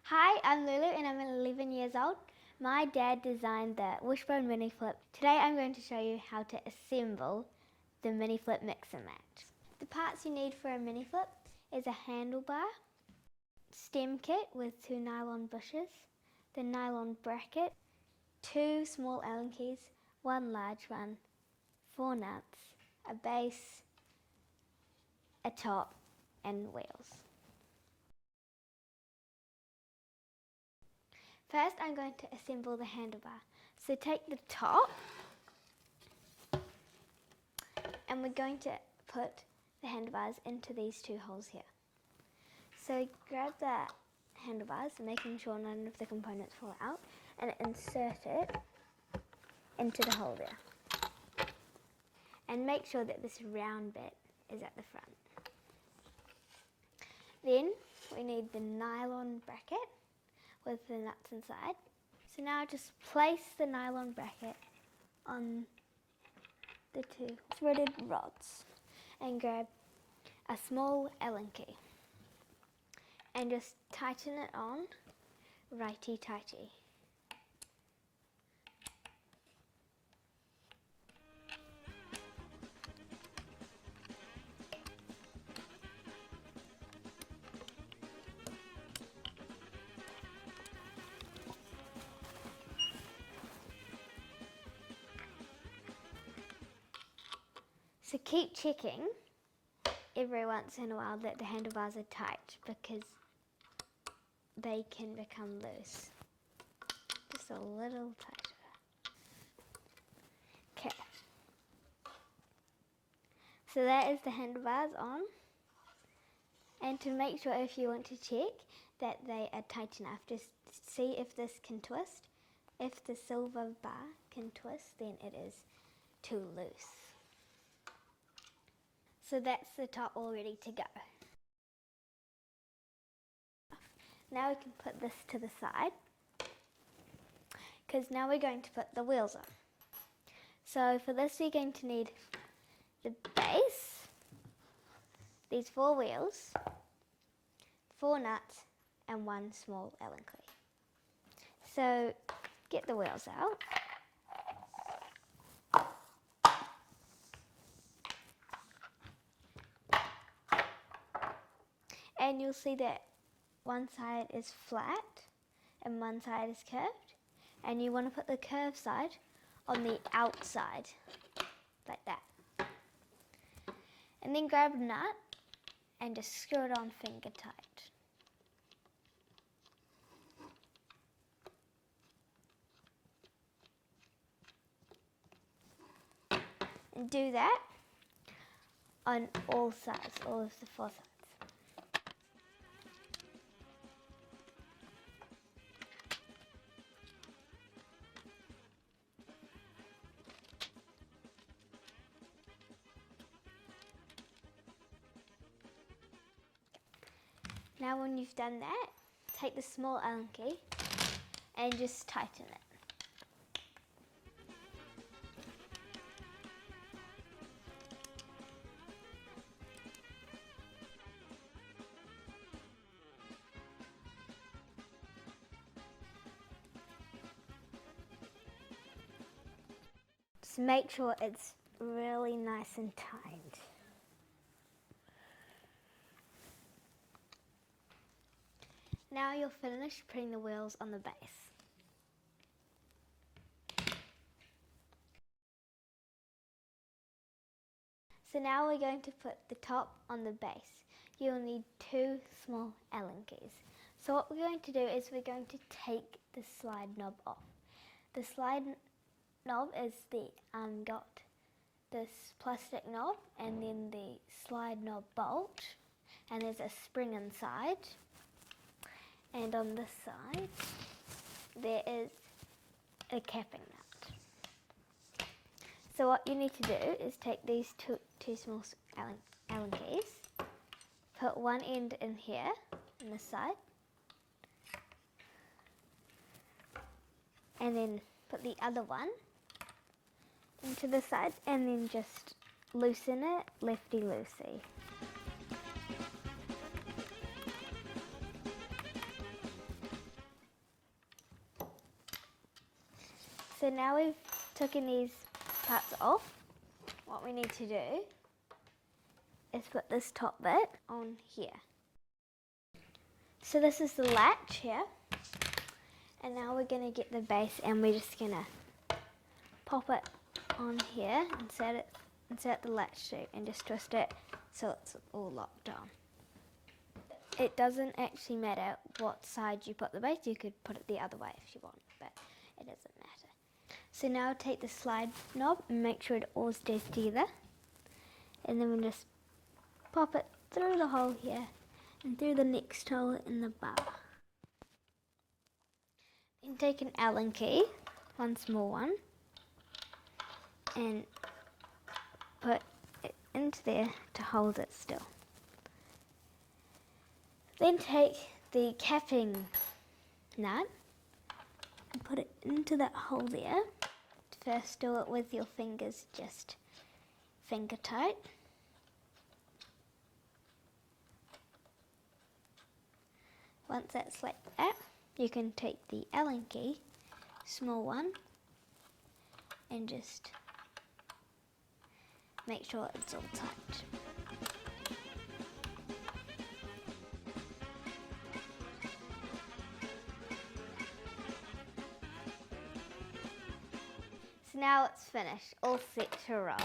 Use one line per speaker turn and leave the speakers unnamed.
Hi, I'm Lulu and I'm 11 years old. My dad designed the Wishbone Mini-Flip. Today I'm going to show you how to assemble the Mini-Flip Mix Match. The parts you need for a Mini-Flip is a handlebar, stem kit with 2 nylon bushes, the nylon bracket, 2 small Allen keys, 1 large one, 4 nuts, a base, a top and wheels. First, I'm going to assemble the handlebar. So take the top and we're going to put the handlebars into these 2 holes here. So grab the handlebars, making sure none of the components fall out, and insert it into the hole there. And make sure that this round bit is at the front. Then we need the nylon bracket with the nuts inside. So now just place the nylon bracket on the 2 threaded rods and grab a small Allen key and just tighten it on righty-tighty. So keep checking every once in a while that the handlebars are tight because they can become loose. Just a little tighter. Okay. So that is the handlebars on. And to make sure, if you want to check that they are tight enough, just see if this can twist. If the silver bar can twist, then it is too loose. So that's the top all ready to go. Now we can put this to the side because now we're going to put the wheels on. So for this we're going to need the base, these 4 wheels, 4 nuts and 1 small Allen key. So get the wheels out. And you'll see that one side is flat and one side is curved. And you want to put the curved side on the outside, like that. And then grab a nut and just screw it on finger tight. And do that on all sides, all of the 4 sides. Now when you've done that, take the small Allen key and just tighten it. Just make sure it's really nice and tight. Now you're finished putting the wheels on the base. So now we're going to put the top on the base. You'll need 2 small Allen keys. So what we're going to do is we're going to take the slide knob off. The slide knob is got this plastic knob and then the slide knob bolt, and there's a spring inside. And on this side, there is a capping nut. So what you need to do is take these two small Allen keys, put one end in here, on this side, and then put the other one into the side, and then just loosen it lefty-loosey. So now we've taken these parts off, what we need to do is put this top bit on here. So this is the latch here, and now we're going to get the base and we're just going to pop it on here, insert the latch through and just twist it so it's all locked on. It doesn't actually matter what side you put the base, you could put it the other way if you want, but it doesn't matter. So now take the slide knob and make sure it all stays together, and then we'll just pop it through the hole here and through the next hole in the bar. Then take an Allen key, one small one, and put it into there to hold it still. Then take the capping nut and put it into that hole there. First do it with your fingers, just finger tight. Once that's like that, you can take the Allen key, small one, and just make sure it's all tight. So now it's finished, all set to roll.